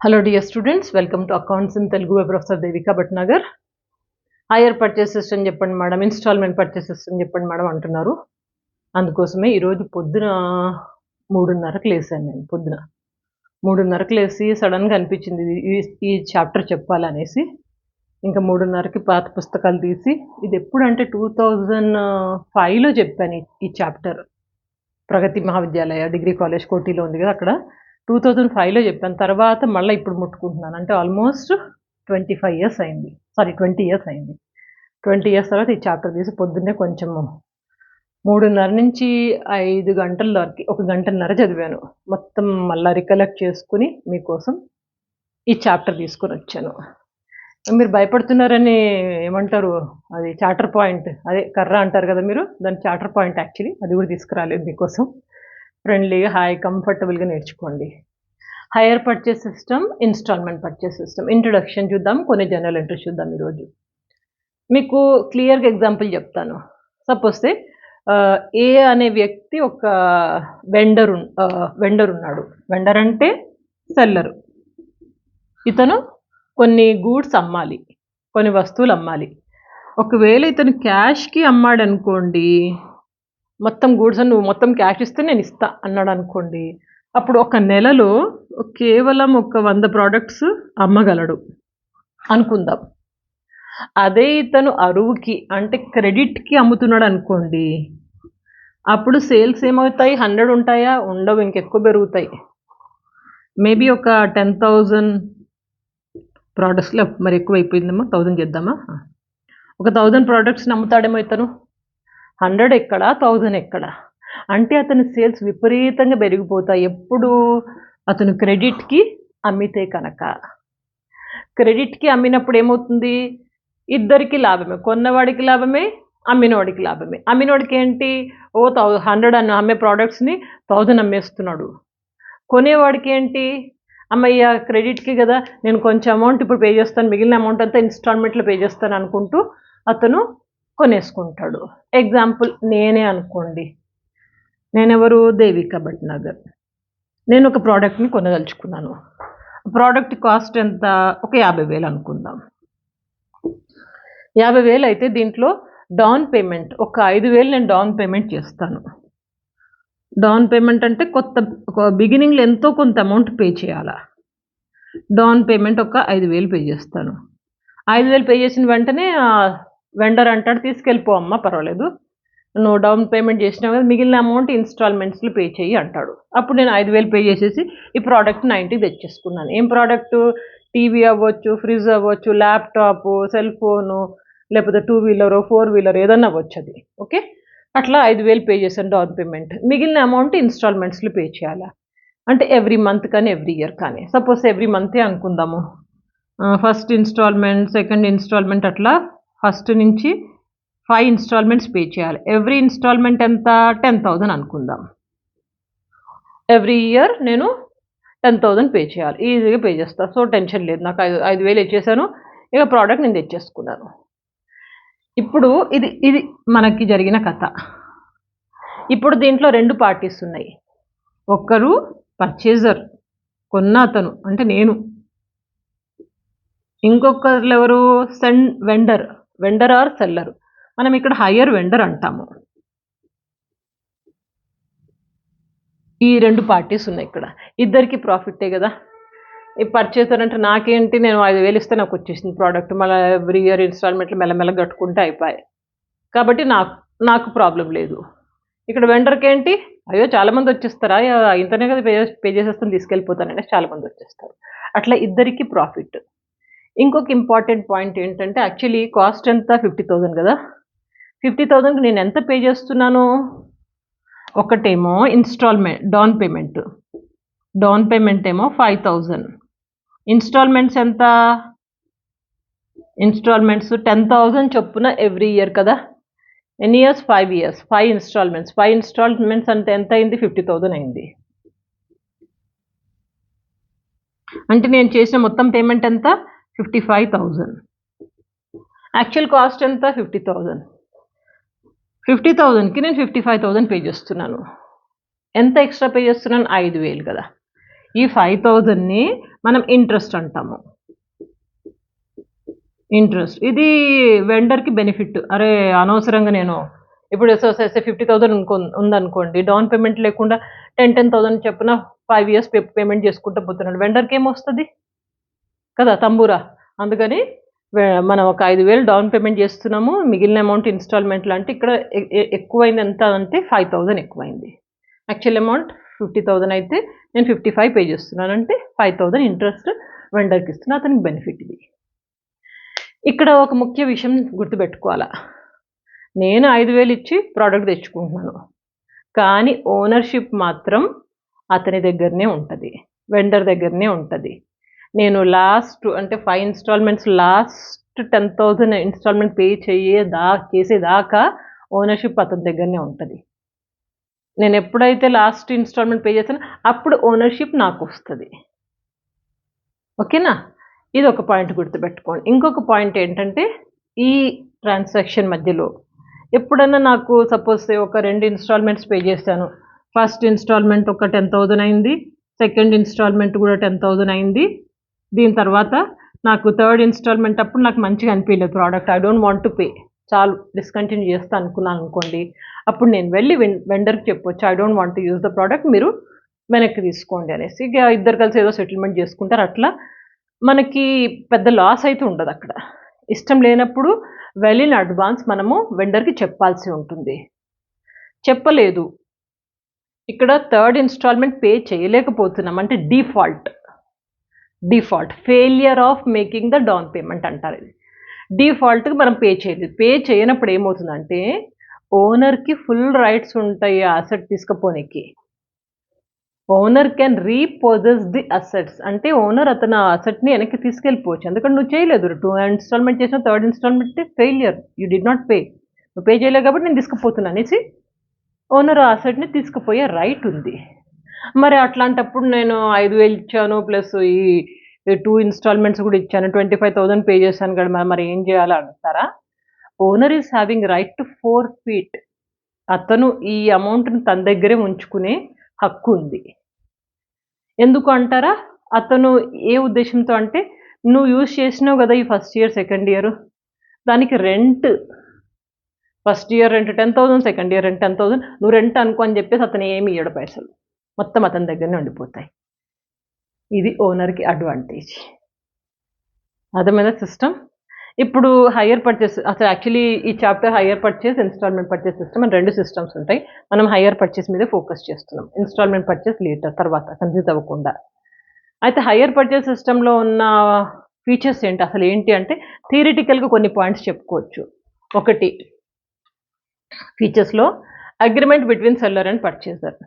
Hello dear students, welcome to Accounts in Telugu by Professor Devika Bhatnagar. Hire purchases అని చెప్పండి madam, instalment purchases అని చెప్పండి madam అంటున్నారు. అందుకోసమే ఈరోజు పొద్దున 3:30కి లేసాను. నేను పొద్దున 3:30కి లేసి సడన్గా అనిపించింది ఈ చాప్టర్ చెప్పాలనేసి. ఇంకా 3:30కి పాత పుస్తకాలు తీసి, ఇది ఎప్పుడంటే 2005లో చెప్పాను ఈ చాప్టర్. ప్రగతి మహావిద్యాలయ డిగ్రీ కాలేజ్ కోటిలో ఉంది కదా, అక్కడ 2005లో చెప్పాను. తర్వాత మళ్ళీ ఇప్పుడు ముట్టుకుంటున్నాను. అంటే ఆల్మోస్ట్ 20 ఇయర్స్ అయింది. 20 ఇయర్స్ తర్వాత ఈ చాప్టర్ తీసి పొద్దున్నే కొంచెము 3:30 నుంచి 5 గంటల వరకు 1 గంటన్నర చదివాను. మొత్తం మళ్ళీ రికలెక్ట్ చేసుకుని మీకోసం ఈ చాప్టర్ తీసుకొని వచ్చాను. మీరు భయపడుతున్నారని ఏమంటారు, అది చాప్టర్ పాయింట్, అదే కర్ర అంటారు కదా మీరు, దాని చాప్టర్ పాయింట్ యాక్చువల్లీ అది కూడా తీసుకురాలేదు మీకోసం. ఫ్రెండ్లీగా హాయ్ కంఫర్టబుల్గా నేర్చుకోండి. Hire purchase system, instalment purchase system introduction చూద్దాం, కొన్ని జనరల్ ఎంట్రీస్ చూద్దాం. ఈరోజు మీకు క్లియర్గా ఎగ్జాంపుల్ చెప్తాను. సపోజ్ ఏ అనే వ్యక్తి ఒక వెండర్ ఉన్నాడు. వెండర్ అంటే సెల్లరు. ఇతను కొన్ని గూడ్స్ అమ్మాలి, కొన్ని వస్తువులు అమ్మాలి. ఒకవేళ ఇతను క్యాష్కి అమ్మాడు అనుకోండి, మొత్తం గూడ్స్ నువ్వు మొత్తం క్యాష్ ఇస్తే నేను ఇస్తా అన్నాడు అనుకోండి, అప్పుడు ఒక నెలలో కేవలం ఒక 100 ప్రోడక్ట్స్ అమ్మగలడు అనుకుందాం. అదే ఇతను అరువుకి అంటే క్రెడిట్కి అమ్ముతున్నాడు అనుకోండి, అప్పుడు సేల్స్ ఏమవుతాయి? 100 ఉంటాయా? ఉండవు, ఇంకెక్కువ పెరుగుతాయి. మేబీ ఒక 10,000 ప్రోడక్ట్స్లో మరి ఎక్కువ అయిపోయిందేమో, 1000 చేద్దామా? ఒక 1000 ప్రోడక్ట్స్ని అమ్ముతాడేమో ఇతను. 100 ఎక్కడ, 1000 ఎక్కడ? అంటే అతని సేల్స్ విపరీతంగా పెరిగిపోతాయి ఎప్పుడు అతను క్రెడిట్కి అమ్మితే కనుక. క్రెడిట్కి అమ్మినప్పుడు ఏమవుతుంది? ఇద్దరికి లాభమే, కొన్నవాడికి లాభమే, అమ్మినవాడికి లాభమే. అమ్మినవాడికి ఏంటి, 100 అమ్మే ప్రోడక్ట్స్ని 1000 అమ్మేస్తున్నాడు. కొనేవాడికి ఏంటి, అమ్మయ్య క్రెడిట్కి కదా, నేను కొంచెం అమౌంట్ ఇప్పుడు పే చేస్తాను, మిగిలిన అమౌంట్ అంతా ఇన్స్టాల్మెంట్లో పే చేస్తాను అనుకుంటూ అతను కొనేసుకుంటాడు. ఎగ్జాంపుల్ నేనే అనుకోండి, నేనెవరు? దేవికా భట్నాగర్. నేను ఒక ప్రోడక్ట్ని కొనదలుచుకున్నాను. ప్రోడక్ట్ కాస్ట్ ఎంత? ఒక 50,000 అనుకుందాం. 50,000 అయితే దీంట్లో డౌన్ పేమెంట్ ఒక 5,000 నేను డౌన్ పేమెంట్ చేస్తాను. డౌన్ పేమెంట్ అంటే ఒక బిగినింగ్లో ఎంతో కొంత అమౌంట్ పే చేయాలా. డౌన్ పేమెంట్ ఒక 5,000 పే చేస్తాను. 5,000 పే చేసిన వెంటనే వెండర్ అంటాడు, తీసుకెళ్ళిపో అమ్మ పర్వాలేదు, నువ్వు డౌన్ పేమెంట్ చేసినావు కదా, మిగిలిన అమౌంట్ ఇన్స్టాల్మెంట్స్లో పే చేయి అంటాడు. అప్పుడు నేను 5,000 పే చేసేసి ఈ ప్రోడక్ట్ 90కి తెచ్చేసుకున్నాను. ఏం ప్రోడక్టు? టీవీ అవ్వచ్చు, ఫ్రిడ్జ్ అవ్వచ్చు, ల్యాప్టాప్, సెల్ ఫోను, లేకపోతే 2 వీలర్ 4 వీలర్ ఏదన్నా అవ్వచ్చు అది. ఓకే, అట్లా 5,000 పే చేశాను డౌన్ పేమెంట్. మిగిలిన అమౌంట్ ఇన్స్టాల్మెంట్స్లో పే చేయాలా. అంటే ఎవ్రీ మంత్ కానీ ఎవ్రీ ఇయర్ కానీ. సపోజ్ ఎవ్రీ మంతే అనుకుందాము. ఫస్ట్ ఇన్స్టాల్మెంట్, సెకండ్ ఇన్స్టాల్మెంట్, అట్లా ఫస్ట్ నుంచి 5 ఇన్స్టాల్మెంట్స్ పే చేయాలి. ఎవ్రీ ఇన్స్టాల్మెంట్ ఎంత? 10,000 అనుకుందాం. ఎవ్రీ ఇయర్ నేను 10,000 పే చేయాలి. ఈజీగా పే చేస్తాను. సో టెన్షన్ లేదు, నాకు 5,000 ఇచ్చేసాను, ఇక ప్రోడక్ట్ నేను తెచ్చేసుకున్నాను. ఇప్పుడు ఇది మనకి జరిగిన కథ. ఇప్పుడు దీంట్లో 2 పార్టీస్ ఉన్నాయి. ఒకరు పర్చేజర్, కొన్న అతను అంటే నేను. ఇంకొకరు ఎవరు? Vendor or seller. మనం ఇక్కడ హయ్యర్ వెండర్ అంటాము. ఈ 2 పార్టీస్ ఉన్నాయి ఇక్కడ. ఇద్దరికి ప్రాఫిటే కదా. ఈ పర్చేసర్ అంటే నాకేంటి, నేను 5,000 ఇస్తే నాకు వచ్చేసింది ప్రోడక్ట్, మళ్ళీ ఎవ్రీ ఇయర్ ఇన్స్టాల్మెంట్లు మెల్లమెల్ల కట్టుకుంటే అయిపోయాయి కాబట్టి నాకు ప్రాబ్లం లేదు. ఇక్కడ వెండర్కి ఏంటి, అయ్యో చాలామంది వచ్చేస్తారా, ఇంతనే కదా పే చేసేస్తాను తీసుకెళ్ళిపోతానంటే చాలామంది వచ్చేస్తారు. అట్లా ఇద్దరికి ప్రాఫిట్. ఇంకొక ఇంపార్టెంట్ పాయింట్ ఏంటంటే, యాక్చువల్లీ కాస్ట్ ఎంత? 50,000 కదా. 50,000కి నేను ఎంత పే చేస్తున్నాను? ఒకటేమో ఇన్స్టాల్మెంట్ డౌన్ పేమెంట్ ఏమో 5,000. ఇన్స్టాల్మెంట్స్ ఎంత? ఇన్స్టాల్మెంట్స్ 10,000 చొప్పున ఎవ్రీ ఇయర్ కదా. ఎన్ని ఇయర్స్? 5 ఇయర్స్. 5 ఇన్స్టాల్మెంట్స్ అంటే ఎంత అయింది? 50,000 అయింది. అంటే నేను చేసిన మొత్తం పేమెంట్ ఎంత? 55,000. యాక్చువల్ కాస్ట్ ఎంత? 50,000. 50,000కి నేను 55,000 పే చేస్తున్నాను. ఎంత ఎక్స్ట్రా పే చేస్తున్నాను? 5,000 కదా. ఈ 5,000ని మనం ఇంట్రెస్ట్ అంటాము. ఇంట్రెస్ట్ ఇది వెండర్కి బెనిఫిట్. అరే అనవసరంగా నేను ఇప్పుడు 50,000 ఉందనుకోండి, డౌన్ పేమెంట్ లేకుండా 10,000 చెప్పున 5 years పేమెంట్ చేసుకుంటూ పోతున్నాడు, వెండర్కి ఏమొస్తుంది కదా తంబూరా. అందుకని మనం ఒక 5,000 డౌన్ పేమెంట్ చేస్తున్నాము, మిగిలిన అమౌంట్ ఇన్స్టాల్మెంట్లు. అంటే ఇక్కడ ఎక్కువైంది ఎంత అంటే 5,000 ఎక్కువైంది. యాక్చువల్ అమౌంట్ 50,000 అయితే నేను 55 పే చేస్తున్నాను, అంటే 5,000 ఇంట్రెస్ట్ వెండర్కి ఇస్తున్నా, అతనికి బెనిఫిట్ ఇది. ఇక్కడ ఒక ముఖ్య విషయం గుర్తుపెట్టుకోవాలా, నేను 5,000 ఇచ్చి ప్రోడక్ట్ తెచ్చుకుంటున్నాను, కానీ ఓనర్షిప్ మాత్రం అతని దగ్గరనే ఉంటుంది, వెండర్ దగ్గరనే ఉంటుంది. నేను లాస్ట్ అంటే 5 ఇన్స్టాల్మెంట్స్ లాస్ట్ 10,000 ఇన్స్టాల్మెంట్ పే చేసేదాకా ఓనర్షిప్ అతని దగ్గరనే ఉంటుంది. నేను ఎప్పుడైతే లాస్ట్ ఇన్స్టాల్మెంట్ పే చేస్తానో అప్పుడు ఓనర్షిప్ నాకు వస్తుంది. ఓకేనా, ఇది ఒక పాయింట్ గుర్తుపెట్టుకోండి. ఇంకొక పాయింట్ ఏంటంటే, ఈ ట్రాన్సాక్షన్ మధ్యలో ఎప్పుడన్నా నాకు సపోజ్ ఒక 2 ఇన్స్టాల్మెంట్స్ పే చేశాను. ఫస్ట్ ఇన్స్టాల్మెంట్ ఒక 10,000 అయింది, సెకండ్ ఇన్స్టాల్మెంట్ కూడా 10,000 అయింది. దీని తర్వాత నాకు థర్డ్ ఇన్స్టాల్మెంట్ అప్పుడు నాకు మంచిగా అనిపించలేదు product, I don't want to pay, చాలు డిస్కంటిన్యూ చేస్తా అనుకున్నాను అనుకోండి, అప్పుడు నేను వెళ్ళి వెండర్కి చెప్పొచ్చు, I don't want to use the product, మీరు వెనక్కి తీసుకోండి అనేసి. ఇక ఇద్దరు కలిసి ఏదో సెటిల్మెంట్ చేసుకుంటారు. అట్లా మనకి పెద్ద లాస్ అయితే ఉండదు. అక్కడ ఇష్టం లేనప్పుడు వెల్ ఇన్ అడ్వాన్స్ మనము వెండర్కి చెప్పాల్సి ఉంటుంది. చెప్పలేదు, ఇక్కడ థర్డ్ ఇన్స్టాల్మెంట్ పే చేయలేకపోతున్నాం అంటే default failure of making the down payment అంటారు. ఇది డిఫాల్ట్కి మనం పే చేయలేదు. పే చేయనప్పుడు ఏమవుతుందంటే ఓనర్కి ఫుల్ రైట్స్ ఉంటాయి ఆ అసెట్ తీసుకుపోనికి. Owner can repossess the assets, అంటే ఓనర్ అతను ఆ అసెట్ని వెనక్కి తీసుకెళ్ళిపోవచ్చు. ఎందుకంటే నువ్వు చేయలేదు, 2 ఇన్స్టాల్మెంట్ చేసిన third instalment failure, you did not pay, నువ్వు పే చేయలేదు కాబట్టి నేను తీసుకుపోతున్నా అనేసి ఓనర్ ఆ అసెట్ని తీసుకుపోయే రైట్ ఉంది. మరి అట్లాంటప్పుడు నేను 5,000 ఇచ్చాను ప్లస్ ఈ 2 ఇన్స్టాల్మెంట్స్ కూడా ఇచ్చాను, 25,000 పే చేశాను కదా, మరి ఏం చేయాలి అంటారా? Owner is having right to forfeit, అతను ఈ అమౌంట్ని తన దగ్గరే ఉంచుకునే హక్కు ఉంది. ఎందుకు అంటారా? అతను ఏ ఉద్దేశంతో అంటే, నువ్వు యూజ్ చేసినావు కదా ఈ ఫస్ట్ ఇయర్ సెకండ్ ఇయర్, దానికి rent, first year rent 10,000, second year rent 10,000, నువ్వు రెంట్ అనుకో అని చెప్పేసి అతను ఏమి ఇయ్యడు, పైసలు మొత్తం అతని దగ్గరనే ఉండిపోతాయి. ఇది ఓనర్కి అడ్వాంటేజ్. అర్థమైన సిస్టమ్. ఇప్పుడు హయ్యర్ పర్చేస్, అసలు యాక్చువల్లీ ఈ chapter hire purchase, instalment purchase system అని 2 సిస్టమ్స్ ఉంటాయి. మనం హయ్యర్ పర్చేస్ మీద ఫోకస్ చేస్తున్నాం, ఇన్స్టాల్మెంట్ పర్చేస్ లేటర్ తర్వాత, కన్ఫ్యూజ్ అవ్వకుండా. అయితే హయ్యర్ పర్చేస్ సిస్టంలో ఉన్న ఫీచర్స్ ఏంటి, అసలు ఏంటి అంటే థియరిటికల్గా కొన్ని పాయింట్స్ చెప్పుకోవచ్చు. ఒకటి, ఫీచర్స్లో agreement between seller and purchaser.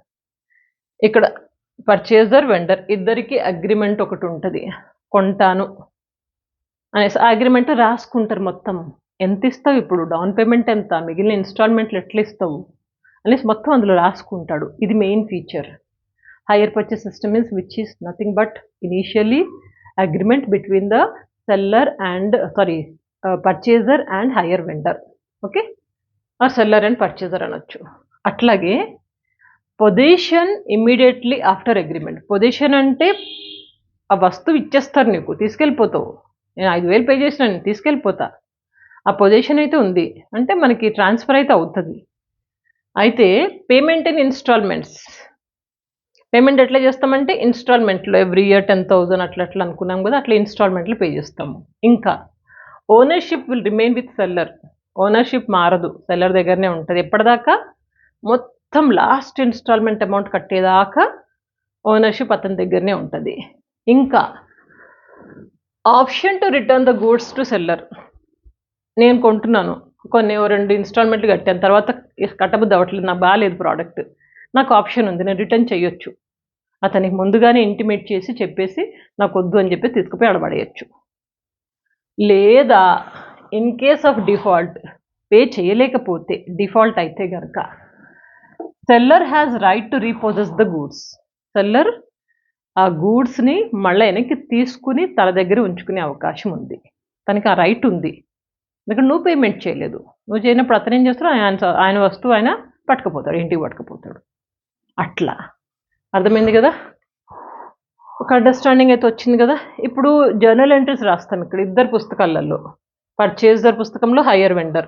ఇక్కడ పర్చేసర్ వెండర్ ఇద్దరికి అగ్రిమెంట్ ఒకటి ఉంటుంది, కొంటాను అనేసి అగ్రిమెంట్ రాసుకుంటారు. మొత్తం ఎంత ఇస్తావు, ఇప్పుడు డౌన్ పేమెంట్ ఎంత, మిగిలిన ఇన్స్టాల్మెంట్లు ఎట్లా ఇస్తావు అనేసి మొత్తం అందులో రాసుకుంటాడు. ఇది main feature. Hire purchase system is which is nothing but initially agreement between the seller and purchaser and higher vendor. Okay, ఆ సెల్లర్ అండ్ పర్చేసర్ అనొచ్చు. అట్లాగే position immediately after agreement. Position అంటే ఆ వస్తువు ఇచ్చేస్తారు, నీకు తీసుకెళ్ళిపోతావు, నేను 5,000 పే చేసిన నేను తీసుకెళ్ళిపోతా, ఆ పొజిషన్ అయితే ఉంది అంటే మనకి ట్రాన్స్ఫర్ అయితే అవుతుంది. అయితే పేమెంట్ ఇన్ ఇన్స్టాల్మెంట్స్, పేమెంట్ ఎట్లా చేస్తామంటే ఇన్స్టాల్మెంట్లో ఎవ్రీ ఇయర్ 10,000 అట్లా అనుకున్నాం కదా, అట్లా ఇన్స్టాల్మెంట్లో పే చేస్తాము. ఇంకా ownership will remain with seller, ownership మారదు, సెల్లర్ దగ్గరనే ఉంటుంది ఎప్పటిదాకా, మొత్తం లాస్ట్ ఇన్స్టాల్మెంట్ అమౌంట్ కట్టేదాకా ఓనర్షిప్ అతని దగ్గరనే ఉంటుంది. ఇంకా option to return the goods to seller. నేను కొంటున్నాను, కొన్ని 2 ఇన్స్టాల్మెంట్లు కట్టాను, తర్వాత కట్టబుద్ధి అవ్వట్లేదు, నాకు బాగాలేదు ప్రోడక్ట్, నాకు ఆప్షన్ ఉంది, నేను రిటర్న్ చేయొచ్చు. అతనికి ముందుగానే ఇంటిమేట్ చేసి చెప్పేసి నాకు వద్దు అని చెప్పి తీసుకుపోయి అడబడేయచ్చు. లేదా in case of default, pay చేయలేకపోతే, డిఫాల్ట్ అయితే కనుక seller has right to repossess the goods. Seller ఆ గూడ్స్ని మళ్ళీ వెనక్కి తీసుకుని తన దగ్గర ఉంచుకునే అవకాశం ఉంది, తనకి ఆ రైట్ ఉంది. ఎందుకంటే నువ్వు పేమెంట్ చేయలేదు, నువ్వు చేయనప్పుడు అతను ఏం చేస్తాడు, ఆయన వస్తువు ఆయన పట్టుకుపోతాడు, ఇంటికి పట్టుకుపోతాడు. అట్లా అర్థమైంది కదా. ఒక అండర్స్టాండింగ్ అయితే వచ్చింది కదా. ఇప్పుడు జర్నల్ ఎంట్రీస్ రాస్తాం ఇక్కడ ఇద్దరు పుస్తకాలలో. పర్చేజర్ పుస్తకంలో హయ్యర్ వెండర్,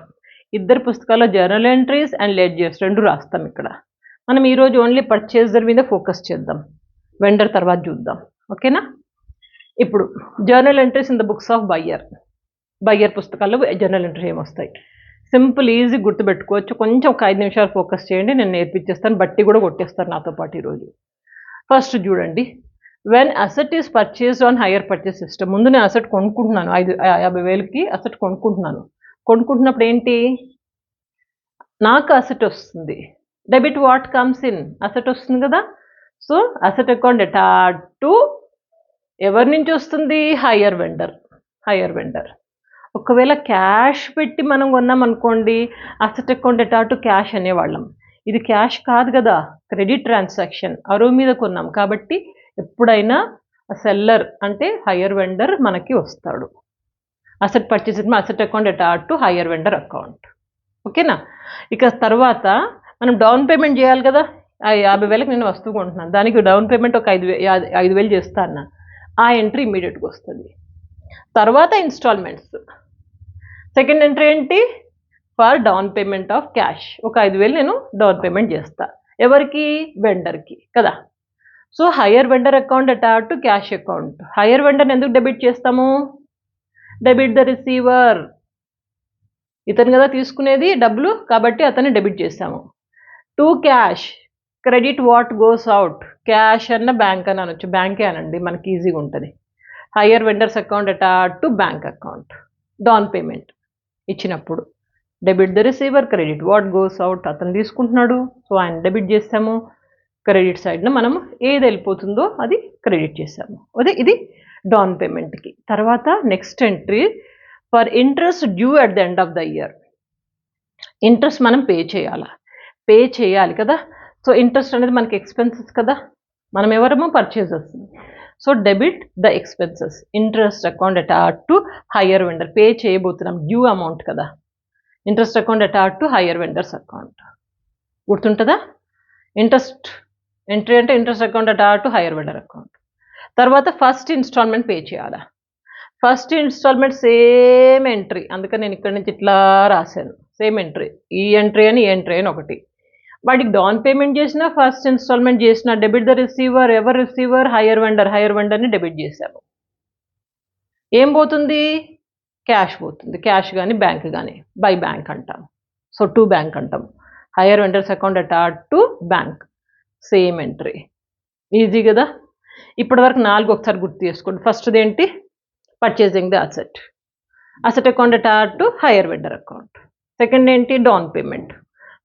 ఇద్దరు పుస్తకాల్లో జర్నల్ ఎంట్రీస్ అండ్ లెడ్జర్స్ రెండు రాస్తాం ఇక్కడ. మనం ఈరోజు ఓన్లీ పర్చేజర్ మీద ఫోకస్ చేద్దాం, వెండర్ తర్వాత చూద్దాం. ఓకేనా. ఇప్పుడు journal entries in the books of buyer పుస్తకాల్లో జర్నల్ ఎంట్రీస్ ఏమొస్తాయి? సింపుల్, ఈజీ గుర్తుపెట్టుకోవచ్చు. కొంచెం ఒక 5 నిమిషాలు ఫోకస్ చేయండి, నేను నేర్పించేస్తాను. బట్టి కూడా కొట్టేస్తాను నాతో పాటు ఈరోజు. ఫస్ట్ చూడండి, when asset is purchased on hire purchase system. ముందు నేను అసెట్ కొనుక్కుంటున్నాను, 50,000కి అసెట్ కొనుక్కుంటున్నాను. కొనుక్కుంటున్నప్పుడు ఏంటి, నాకు అసెట్ వస్తుంది. Debit what comes in, asset వస్తుంది కదా. So asset account attached to ఎవరి నుంచి వస్తుంది? Higher vendor. ఒకవేళ క్యాష్ పెట్టి మనం కొన్నాం అనుకోండి, asset account attached to cash అనేవాళ్ళం. ఇది క్యాష్ కాదు కదా, క్రెడిట్ ట్రాన్సాక్షన్, అరువు మీద కొన్నాం కాబట్టి ఎప్పుడైనా సెల్లర్ అంటే హయ్యర్ వెండర్ మనకి వస్తాడు. Asset purchase asset account attached to hire vendor account. ఓకేనా. ఇక తర్వాత మనం డౌన్ పేమెంట్ చేయాలి కదా. 50,000కి నేను వస్తువు కొంటున్నాను, దానికి డౌన్ పేమెంట్ ఒక 5,000 చేస్తా అన్న, ఆ ఎంట్రీ ఇమీడియట్గా వస్తుంది. తర్వాత ఇన్స్టాల్మెంట్స్, సెకండ్ ఎంట్రీ ఏంటి? For down payment of cash, ఒక 5,000 నేను డౌన్ పేమెంట్ చేస్తా. ఎవరికి? వెండర్కి కదా. So hire vendor account attached to cash account. Hire వెండర్ని ఎందుకు డెబిట్ చేస్తాము? డెబిట్ ద రిసీవర్, ఇతను కదా తీసుకునేది డబ్బులు, కాబట్టి అతన్ని డెబిట్ చేస్తాము. To cash, credit what goes out. Cash అన్న బ్యాంక్ అని అనొచ్చు, బ్యాంకే అనండి మనకి ఈజీగా ఉంటుంది. Hire vendors account attached to bank account. Down payment ఇచ్చినప్పుడు debit the receiver, credit what goes out, అతను తీసుకుంటున్నాడు సో ఆయన డెబిట్ చేస్తాము. క్రెడిట్ సైడ్న మనం ఏది వెళ్ళిపోతుందో అది క్రెడిట్ చేసాము. అదే ఇది డౌన్ పేమెంట్కి. తర్వాత next entry for interest due at the end of the year. Interest మనం పే చేయాలి కదా. సో ఇంట్రెస్ట్ అనేది మనకి ఎక్స్పెన్సెస్ కదా, మనం ఎవరమో purchasers. So debit the expenses, interest account attached to hire vendor. Pay చేయబోతున్నాం, డ్యూ అమౌంట్ కదా. Interest account attached to hire vendors account. గుర్తుంటుందా? ఇంట్రెస్ట్ ఎంట్రీ అంటే interest account attached to hire vendor account. తర్వాత first installment pay చేయాలా. First installment same entry, అందుకని నేను ఇక్కడ నుంచి ఇట్లా రాశాను. సేమ్ ఎంట్రీ, ఈ ఎంట్రీ అని ఒకటి. వాటికి డౌన్ పేమెంట్ చేసిన, ఫస్ట్ ఇన్స్టాల్మెంట్ చేసిన, డెబిట్ ద రిసీవర్. ఎవరు రిసీవర్? హయ్యర్ వెండర్ని డెబిట్ చేశాము. ఏం పోతుంది? క్యాష్ పోతుంది. క్యాష్ కానీ బ్యాంక్ కానీ, బై బ్యాంక్ అంటాం. సో టు బ్యాంక్ అంటాం. Hire vendors account attached to bank, same entry. Easy కదా. ఇప్పటి వరకు 4 ఒకసారి గుర్తు చేసుకోండి. ఫస్ట్ది ఏంటి? Purchasing the asset account attached to hire vendor account. Second ఏంటి? Down payment,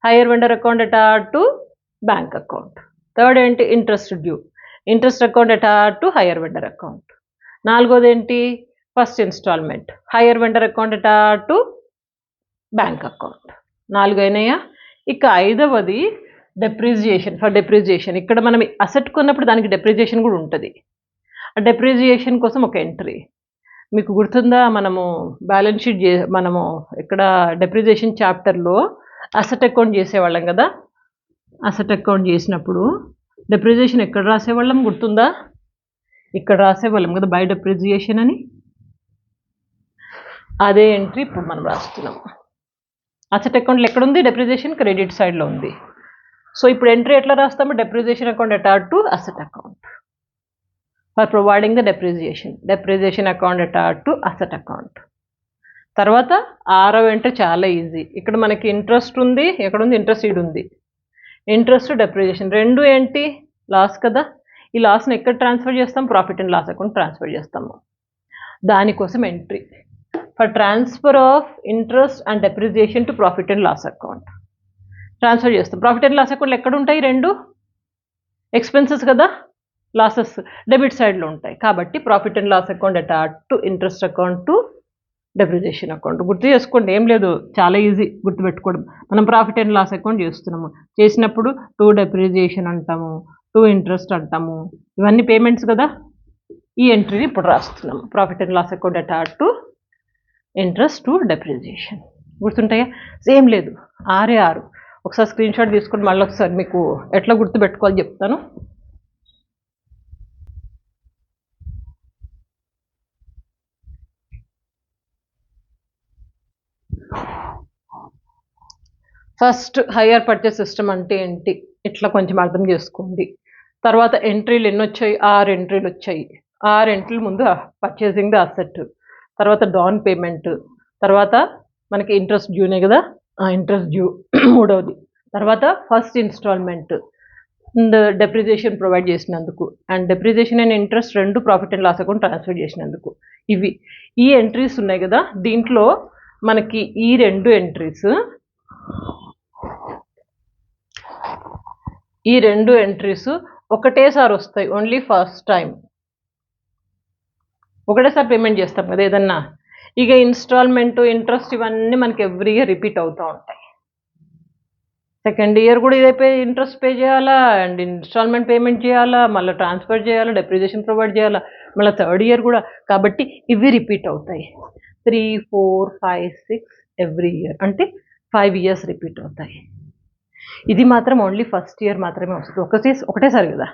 hire vendor account attached to bank account. Third ఏంటి? Interest account attached to hire vendor account. నాలుగోది ఏంటి? First instalment, hire vendor account attached to bank account. 4 అయినాయా? ఇక 5వది డెప్రిజియేషన్. For డెప్రిజియేషన్, ఇక్కడ మనం asset కొన్నప్పుడు దానికి డెప్రిజియేషన్ కూడా ఉంటుంది. ఆ డెప్రిజియేషన్ కోసం ఒక ఎంట్రీ. మీకు గుర్తుందా, మనము బ్యాలెన్స్ షీట్ మనము ఇక్కడ డెప్రిజియేషన్ చాప్టర్లో అసెట్ అకౌంట్ చేసేవాళ్ళం కదా. అసెట్ అకౌంట్ చేసినప్పుడు డెప్రిజియేషన్ ఎక్కడ రాసేవాళ్ళం గుర్తుందా? ఇక్కడ రాసేవాళ్ళం కదా, బై డెప్రిజియేషన్ అని. అదే ఎంట్రీ ఇప్పుడు మనం రాస్తున్నాము. అసెట్ అకౌంట్లో ఎక్కడుంది? డెప్రిజియేషన్ క్రెడిట్ సైడ్లో ఉంది. సో ఇప్పుడు ఎంట్రీ ఎట్లా రాస్తాము? Depreciation account attached to asset account for providing the depreciation account attached to asset account. తర్వాత 6వ ఎంట్రీ చాలా ఈజీ. ఇక్కడ మనకి ఇంట్రెస్ట్ ఉంది, ఎక్కడుంది? ఇంట్రెస్ట్ ఈడు ఉంది. ఇంట్రెస్ట్ డెప్రిజియేషన్ రెండు ఏంటి? లాస్ కదా. ఈ లాస్ని ఎక్కడ ట్రాన్స్ఫర్ చేస్తాం? Profit and loss account transfer చేస్తాము. దానికోసం entry for transfer of interest and depreciation to profit and loss account transfer చేస్తాం. ప్రాఫిట్ అండ్ లాస్ అకౌంట్లో ఎక్కడ ఉంటాయి? రెండు ఎక్స్పెన్సెస్ కదా, లాసెస్ డెబిట్ సైడ్లో ఉంటాయి. కాబట్టి profit and loss account attached to interest account to depreciation account. గుర్తు చేసుకోండి, ఏం లేదు, చాలా ఈజీ గుర్తుపెట్టుకోవడం. మనం ప్రాఫిట్ అండ్ లాస్ అకౌంట్ చేస్తున్నాము, చేసినప్పుడు టు డెప్రిజియేషన్ అంటాము, టు ఇంట్రెస్ట్ అంటాము, ఇవన్నీ పేమెంట్స్ కదా. ఈ ఎంట్రీని ఇప్పుడు రాస్తున్నాము, profit and loss account attached to interest to depreciation. గుర్తుంటాయా? సేమ్ లేదు, 6 ఒకసారి స్క్రీన్ షాట్ తీసుకొని మళ్ళీ ఒకసారి మీకు ఎట్లా గుర్తుపెట్టుకోవాలి చెప్తాను. ఫస్ట్ హైయర్ పర్చేస్ సిస్టమ్ అంటే ఏంటి, ఇట్లా కొంచెం అర్థం చేసుకోండి. తర్వాత ఎంట్రీలు ఎన్ని వచ్చాయి, 6 ఎంట్రీలు వచ్చాయి. 6 ఎంట్రీల ముందు పర్చేసింగ్ ది అసెట్, తర్వాత డౌన్ పేమెంట్, తర్వాత మనకి ఇంట్రెస్ట్ డ్యూనే కదా, ఇంట్రెస్ట్ డ్యూ మూడవది, తర్వాత first instalment and depreciation provide చేసినందుకు, అండ్ డెప్రిసియేషన్ అండ్ ఇంట్రెస్ట్ రెండు profit and loss account transfer చేసినందుకు. ఇవి ఈ ఎంట్రీస్ ఉన్నాయి కదా, దీంట్లో మనకి ఈ రెండు ఎంట్రీస్ ఒకటేసారి వస్తాయి, ఓన్లీ ఫస్ట్ టైం ఒకటేసారి పేమెంట్ చేస్తాం కదా ఏదన్నా. ఇక ఇన్స్టాల్మెంట్, ఇంట్రెస్ట్ ఇవన్నీ మనకి ఎవ్రీ ఇయర్ రిపీట్ అవుతూ ఉంటాయి. సెకండ్ ఇయర్ కూడా ఇదే ఇంట్రెస్ట్ పే చేయాలా, అండ్ ఇన్స్టాల్మెంట్ పేమెంట్ చేయాలా, మళ్ళీ ట్రాన్స్ఫర్ చేయాలా, డెప్రిసియేషన్ ప్రొవైడ్ చేయాలా, మళ్ళీ థర్డ్ ఇయర్ కూడా. కాబట్టి ఇవి రిపీట్ అవుతాయి 3, 4, 5, 6 ఎవ్రీ ఇయర్, అంటే 5 ఇయర్స్ రిపీట్ అవుతాయి. ఇది మాత్రం ఓన్లీ ఫస్ట్ ఇయర్ మాత్రమే వస్తుంది, ఒకటేసారి కదా,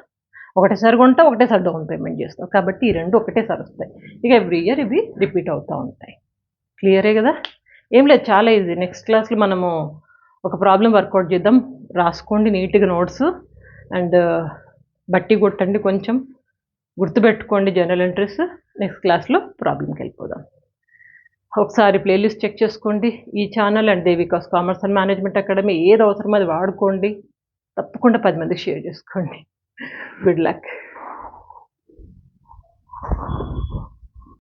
ఒకటేసారి కొంటా ఒకటేసారి డౌన్ పేమెంట్ చేస్తాం. కాబట్టి ఈ రెండు ఒకటేసారి వస్తాయి. ఇక ఎవ్రీ ఇయర్ ఇవి రిపీట్ అవుతూ ఉంటాయి. క్లియరే కదా, ఏం లేదు, చాలా ఈజీ. నెక్స్ట్ క్లాస్లో మనము ఒక ప్రాబ్లం వర్కౌట్ చేద్దాం. రాసుకోండి నీట్గా నోట్స్, అండ్ బట్టి కొట్టండి, కొంచెం గుర్తుపెట్టుకోండి జనరల్ ఎంట్రీస్. నెక్స్ట్ క్లాస్లో ప్రాబ్లంకి వెళ్ళిపోదాం. ఒకసారి ప్లేలిస్ట్ చెక్ చేసుకోండి. ఈ channel and దేవికాస్ commerce and management academy ఏది అవసరమో అది వాడుకోండి. తప్పకుండా 10 మందికి షేర్ చేసుకోండి. Good luck.